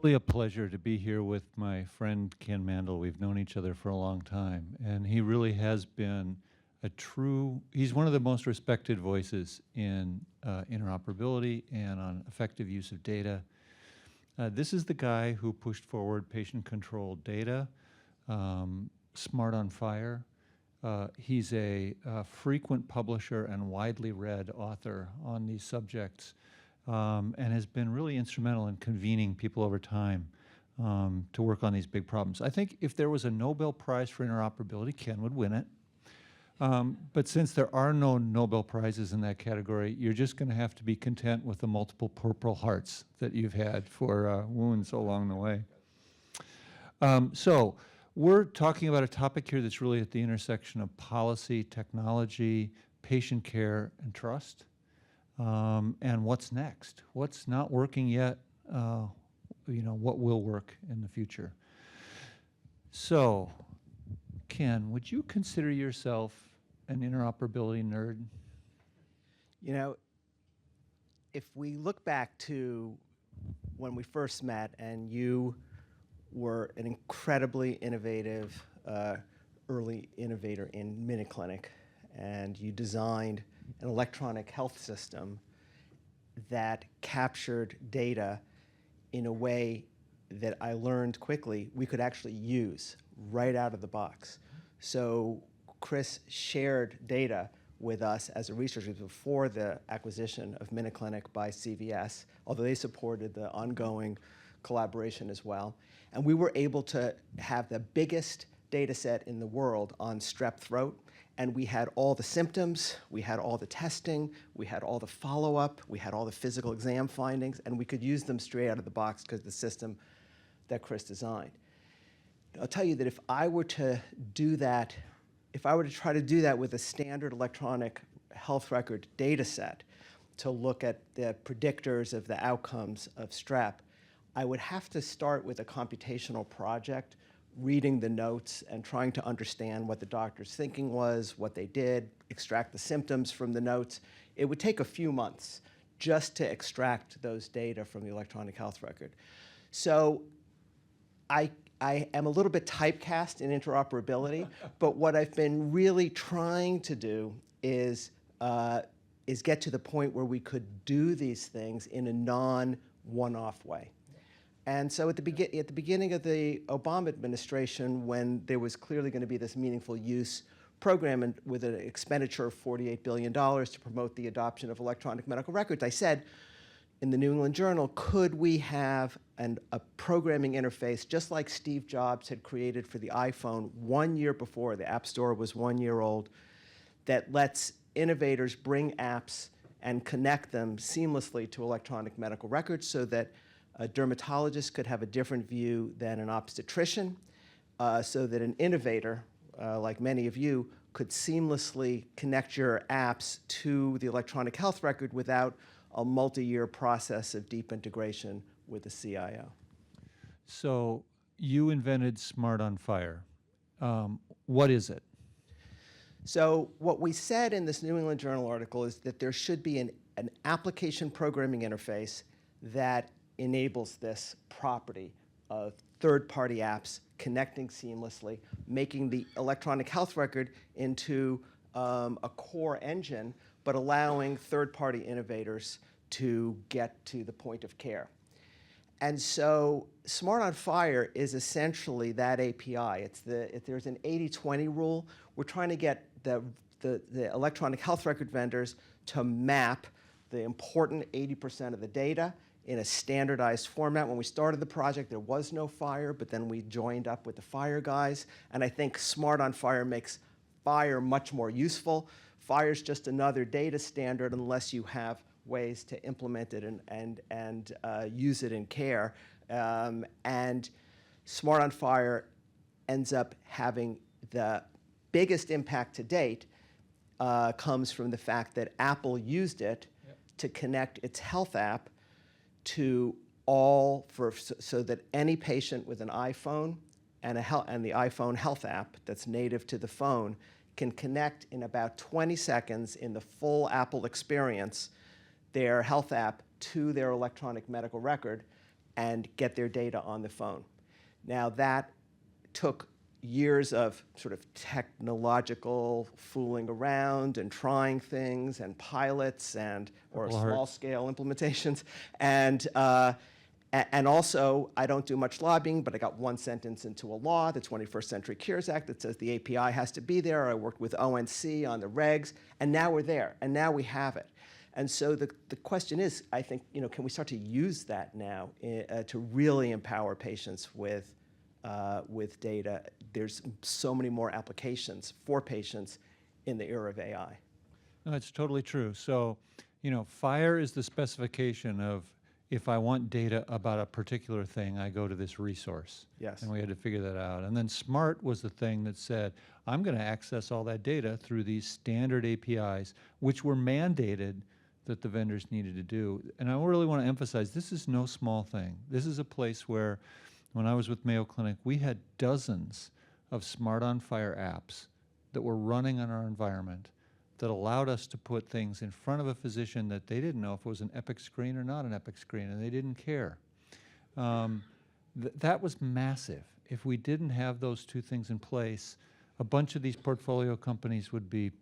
Really a pleasure to be here with my friend Ken Mandl. We've known each other for a long time, and he really has been he's one of the most respected voices in interoperability and on effective use of data. This is the guy who pushed forward patient-controlled data, Smart on FHIR. He's a frequent publisher and widely read author on these subjects, and has been really instrumental in convening people over time to work on these big problems. I think if there was a Nobel Prize for interoperability, Ken would win it. But since there are no Nobel Prizes in that category, you're just going to have to be content with the multiple Purple Hearts that you've had for wounds along the way. So we're talking about a topic here that's really at the intersection of policy, technology, patient care, and trust. And what's next? What's not working yet? What will work in the future? So, Ken, would you consider yourself an interoperability nerd? You know, if we look back to when we first met and you were an incredibly innovative, early innovator in MinuteClinic, and you designed an electronic health system that captured data in a way that I learned quickly we could actually use right out of the box. So Cris shared data with us as a researcher before the acquisition of MinuteClinic by CVS, although they supported the ongoing collaboration as well. And we were able to have the biggest data set in the world on strep throat. And we had all the symptoms, we had all the testing, we had all the follow-up, we had all the physical exam findings, and we could use them straight out of the box because of the system that Cris designed. I'll tell you that if I were to do that, if I were to try to do that with a standard electronic health record data set to look at the predictors of the outcomes of strep, I would have to start with a computational project, reading the notes and trying to understand what the doctor's thinking was, what they did, extract the symptoms from the notes. It would take a few months just to extract those data from the electronic health record. So I am a little bit typecast in interoperability, but what I've been really trying to do is get to the point where we could do these things in a non-one-off way. And so at the beginning of the Obama administration, when there was clearly going to be this meaningful use program and with an expenditure of $48 billion to promote the adoption of electronic medical records, I said in the New England Journal, could we have a programming interface just like Steve Jobs had created for the iPhone 1 year before the App Store was 1 year old, that lets innovators bring apps and connect them seamlessly to electronic medical records so that a dermatologist could have a different view than an obstetrician, so that an innovator, like many of you, could seamlessly connect your apps to the electronic health record without a multi-year process of deep integration with the CIO. So you invented Smart on FHIR. What is it? So what we said in this New England Journal article is that there should be an application programming interface that enables this property of third-party apps connecting seamlessly, making the electronic health record into a core engine, but allowing third-party innovators to get to the point of care. And so Smart on FHIR is essentially that API. If there's an 80-20 rule, we're trying to get the electronic health record vendors to map the important 80% of the data in a standardized format. When we started the project, there was no FHIR, but then we joined up with the FHIR guys. And I think Smart on FHIR makes FHIR much more useful. FHIR is just another data standard unless you have ways to implement it and use it in care. And Smart on FHIR ends up having the biggest impact to date comes from the fact that Apple used it to connect its health app to so that any patient with an iPhone and the iPhone health app that's native to the phone can connect in about 20 seconds in the full Apple experience their health app to their electronic medical record and get their data on the phone. Now that took years of sort of technological fooling around and trying things and pilots and or small scale implementations. And also, I don't do much lobbying, but I got one sentence into a law, the 21st Century Cures Act, that says the API has to be there. I worked with ONC on the regs, and now we're there, and now we have it. And so the question is, I think, can we start to use that now to really empower patients with data? There's so many more applications for patients in the era of AI. No, it's totally true. So, FHIR is the specification of if I want data about a particular thing, I go to this resource. Yes. And we had to figure that out. And then SMART was the thing that said, I'm going to access all that data through these standard APIs, which were mandated that the vendors needed to do. And I really want to emphasize, this is no small thing. This is a place where, when I was with Mayo Clinic, we had dozens of Smart on FHIR apps that were running on our environment that allowed us to put things in front of a physician that they didn't know if it was an Epic screen or not an Epic screen, and they didn't care. That was massive. If we didn't have those two things in place, a bunch of these portfolio companies would be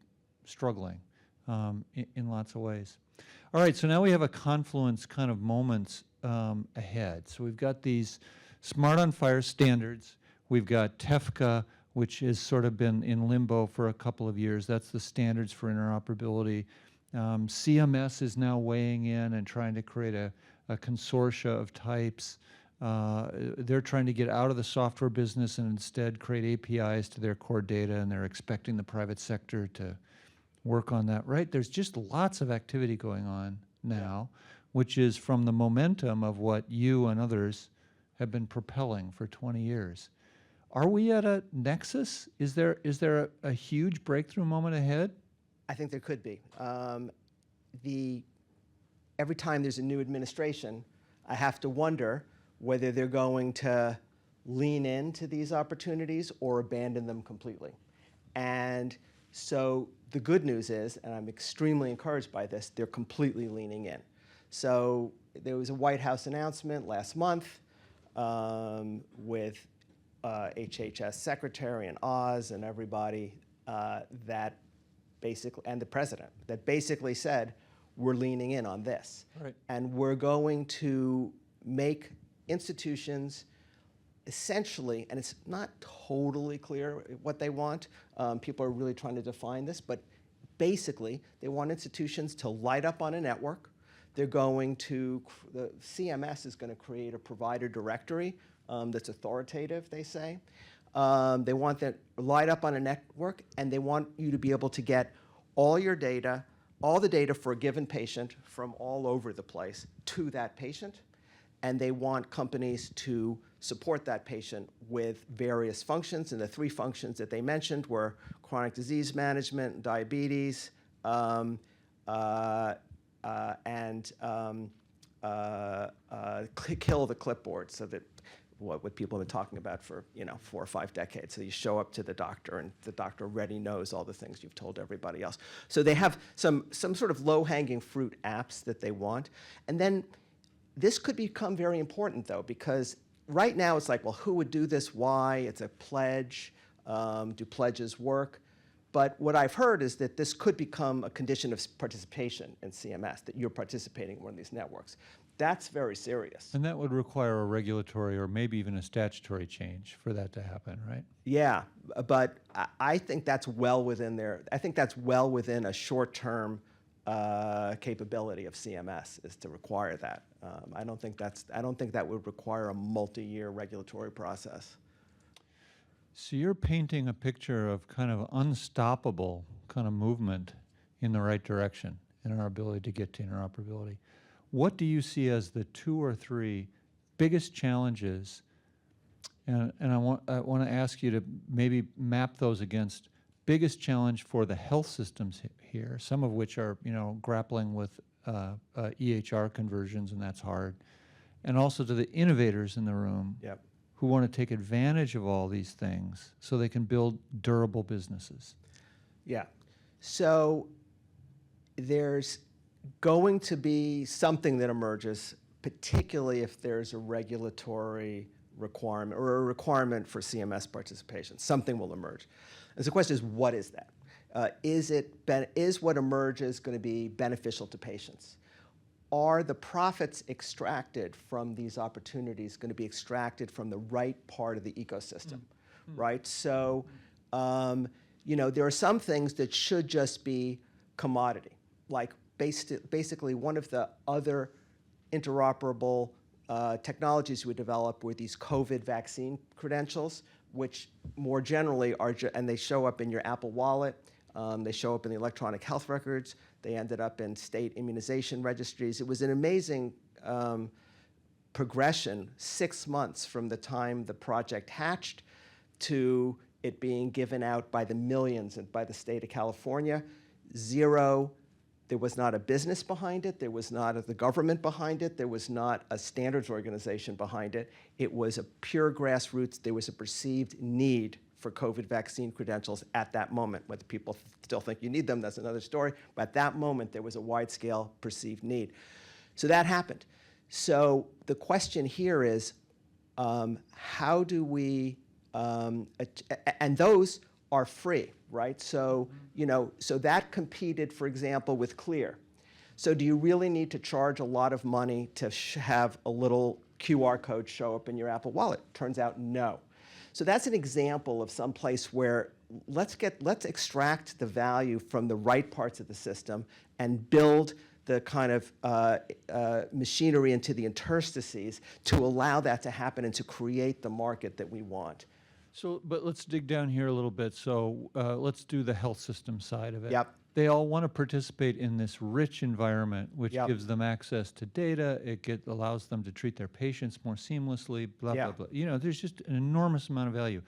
struggling in lots of ways. All right, so now we have a confluence kind of moments ahead. So we've got these Smart on FHIR standards. We've got TEFCA, which has sort of been in limbo for a couple of years. That's the standards for interoperability. CMS is now weighing in and trying to create a consortia of types. They're trying to get out of the software business and instead create APIs to their core data, and they're expecting the private sector to work on that, right? There's just lots of activity going on now, which is from the momentum of what you and others have been propelling for 20 years. Are we at a nexus? Is there a huge breakthrough moment ahead? I think there could be. Every time there's a new administration, I have to wonder whether they're going to lean into these opportunities or abandon them completely. And so the good news is, and I'm extremely encouraged by this, they're completely leaning in. So there was a White House announcement last month with HHS Secretary and Oz and everybody that basically, and the president, that basically said, we're leaning in on this. Right. And we're going to make institutions essentially, and it's not totally clear what they want. People are really trying to define this, but basically, they want institutions to light up on a network. They're going to, the CMS is going to create a provider directory that's authoritative, they say. They want that light up on a network, and they want you to be able to get all your data, all the data for a given patient from all over the place to that patient. And they want companies to support that patient with various functions. And the three functions that they mentioned were chronic disease management, diabetes, and kill the clipboard, so that what people have been talking about for 4 or 5 decades. So you show up to the doctor, and the doctor already knows all the things you've told everybody else. So they have some sort of low-hanging fruit apps that they want. And then this could become very important, though, because right now it's like, well, who would do this? Why? It's a pledge. Do pledges work? But what I've heard is that this could become a condition of participation in CMS, that you're participating in one of these networks. That's very serious. And that would require a regulatory or maybe even a statutory change for that to happen, right? Yeah, but I think that's well within a short-term capability of CMS is to require that. I don't think that would require a multi-year regulatory process. So you're painting a picture of kind of unstoppable kind of movement in the right direction in our ability to get to interoperability. What do you see as the 2 or 3 biggest challenges? And I want to ask you to maybe map those against biggest challenge for the health systems here, some of which are grappling with EHR conversions, and that's hard, and also to the innovators in the room. Yep. Who want to take advantage of all these things so they can build durable businesses. Yeah. So there's going to be something that emerges particularly if there's a regulatory requirement or a requirement for CMS participation. Something will emerge. And so the question is, what is that? Is what emerges going to be beneficial to patients? Are the profits extracted from these opportunities going to be extracted from the right part of the ecosystem, right? So, there are some things that should just be commodity, like basically one of the other interoperable technologies we developed were these COVID vaccine credentials, which more generally are, and they show up in your Apple Wallet, they show up in the electronic health records, they ended up in state immunization registries. It was an amazing progression, 6 months from the time the project hatched to it being given out by the millions and by the state of California. Zero, there was not a business behind it, there was not the government behind it, there was not a standards organization behind it. It was a pure grassroots, there was a perceived need for COVID vaccine credentials at that moment. Whether people still think you need them, that's another story. But at that moment, there was a wide-scale perceived need. So that happened. So the question here is, how do we, and those are free, right? So, so that competed, for example, with Clear. So do you really need to charge a lot of money to have a little QR code show up in your Apple Wallet? Turns out, no. So that's an example of some place where let's extract the value from the right parts of the system and build the kind of machinery into the interstices to allow that to happen and to create the market that we want. So, but let's dig down here a little bit. So let's do the health system side of it. Yep. They all want to participate in this rich environment, which Yep. gives them access to data. It allows them to treat their patients more seamlessly, blah, Yeah. blah, blah. There's just an enormous amount of value.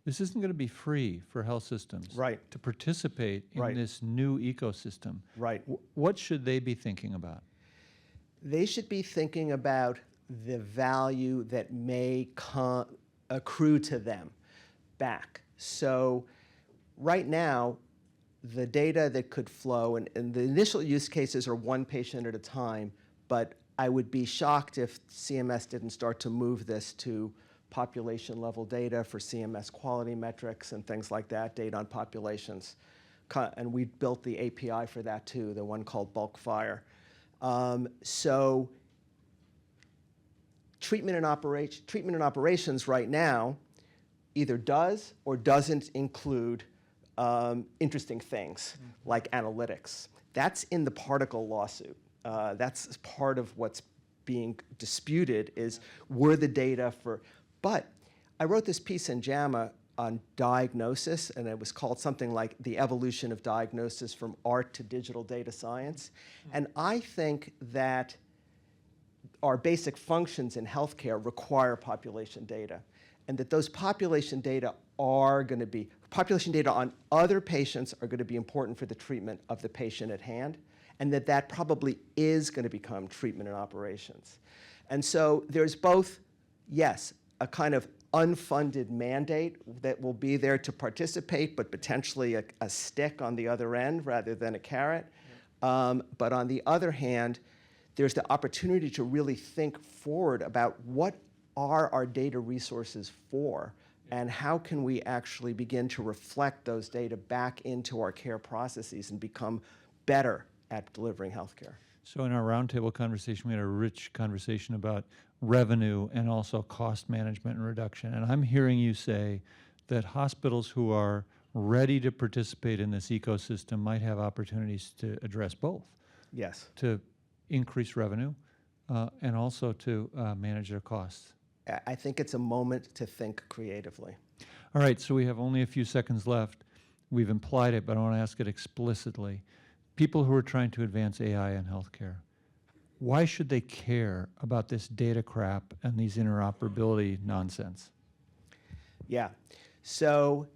This isn't going to be free for health systems Right. to participate in Right. this new ecosystem. Right. What should they be thinking about? They should be thinking about the value that may accrue to them back. So right now, the data that could flow, and the initial use cases are one patient at a time, but I would be shocked if CMS didn't start to move this to population level data for CMS quality metrics and things like that, data on populations. And we built the API for that too, the one called bulk FHIR. So treatment and operations right now either does or doesn't include interesting things like analytics. That's in the particle lawsuit. That's part of what's being disputed is were the data for, but I wrote this piece in JAMA on diagnosis, and it was called something like The Evolution of Diagnosis from Art to Digital Data Science. And I think that our basic functions in healthcare require population data, and that those population data are going to be, population data on other patients are going to be important for the treatment of the patient at hand, and that probably is going to become treatment and operations. And so there's both, yes, a kind of unfunded mandate that will be there to participate, but potentially a stick on the other end rather than a carrot. But on the other hand, there's the opportunity to really think forward about what are our data resources for, and how can we actually begin to reflect those data back into our care processes and become better at delivering healthcare. So in our roundtable conversation, we had a rich conversation about revenue and also cost management and reduction. And I'm hearing you say that hospitals who are ready to participate in this ecosystem might have opportunities to address both. Yes. To increase revenue and also to manage their costs. I think it's a moment to think creatively. All right, so we have only a few seconds left. We've implied it, but I want to ask it explicitly. People who are trying to advance AI in healthcare, why should they care about this data crap and these interoperability nonsense? Yeah. So,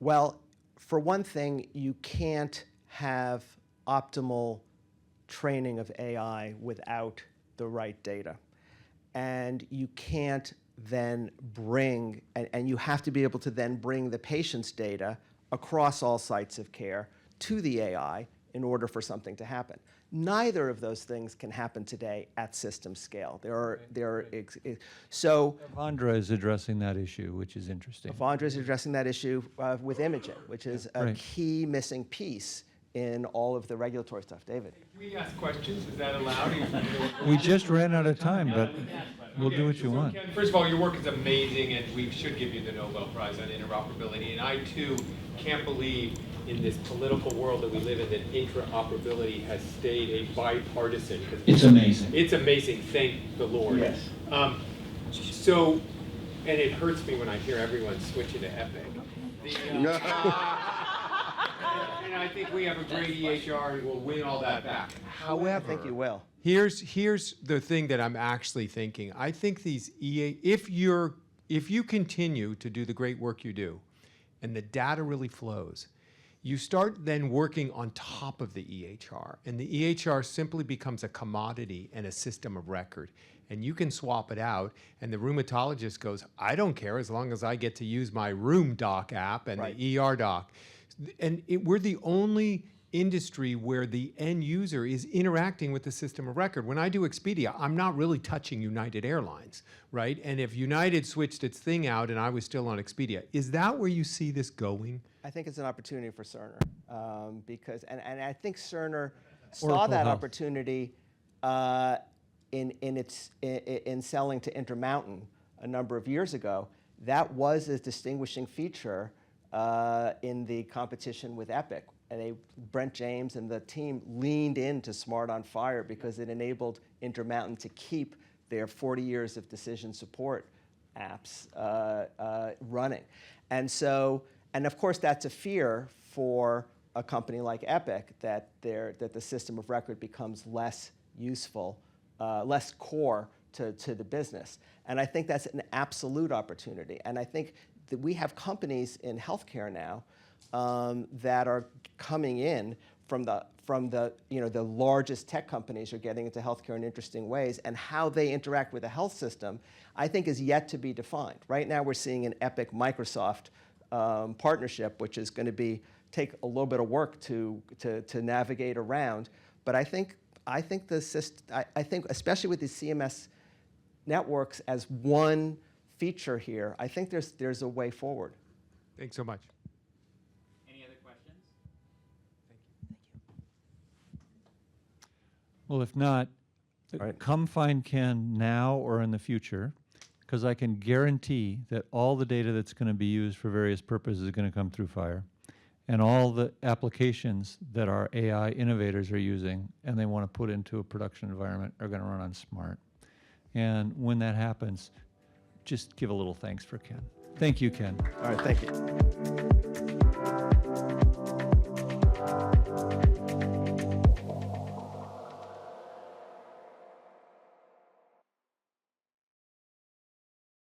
well, for one thing, you can't have optimal training of AI without the right data. And you can't then bring, and you have to be able to then bring the patient's data across all sites of care to the AI in order for something to happen. Neither of those things can happen today at system scale. So Avandra is addressing that issue, which is interesting. Avandra is addressing that issue with imaging, which is a Right. key missing piece in all of the regulatory stuff. David? Can we ask questions? Is that allowed? We just ran out of time, but we'll do what you So, want. Ken, first of all, your work is amazing, and we should give you the Nobel Prize on interoperability. And I, too, can't believe in this political world that we live in that interoperability has stayed a bipartisan. 'Cause It's amazing. It's amazing, thank the Lord. Yes. So, and it hurts me when I hear everyone switching to Epic. And I think we have a great EHR and we'll win all that back. I However, think you will. Here's the thing that I'm actually thinking. I think these if you continue to do the great work you do, and the data really flows, you start then working on top of the EHR, and the EHR simply becomes a commodity and a system of record. And you can swap it out, and the rheumatologist goes, I don't care as long as I get to use my Rheum Doc app and Right. the ER Doc. And we're the only industry where the end user is interacting with the system of record. When I do Expedia, I'm not really touching United Airlines, right? And if United switched its thing out and I was still on Expedia, is that where you see this going? I think it's an opportunity for Cerner because, and I think Cerner saw Oracle that Health. opportunity in selling to Intermountain a number of years ago. That was a distinguishing feature in the competition with Epic. And Brent James and the team leaned into Smart on Fire because it enabled Intermountain to keep their 40 years of decision support apps running. And so, and of course, that's a fear for a company like Epic that the system of record becomes less useful, less core to the business. And I think that's an absolute opportunity. And I think that we have companies in healthcare now that are coming in from the largest tech companies are getting into healthcare in interesting ways, and how they interact with the health system, I think, is yet to be defined. Right now, we're seeing an Epic Microsoft partnership, which is going to take a little bit of work to navigate around. But I think especially with the CMS networks as one feature here, I think there's a way forward. Thanks so much. Any other questions? Well, if not, All right. come find Ken now or in the future, because I can guarantee that all the data that's going to be used for various purposes is going to come through FHIR, and all the applications that our AI innovators are using and they want to put into a production environment are going to run on Smart. And when that happens, just give a little thanks for Ken. Thank you, Ken. All right, thank you.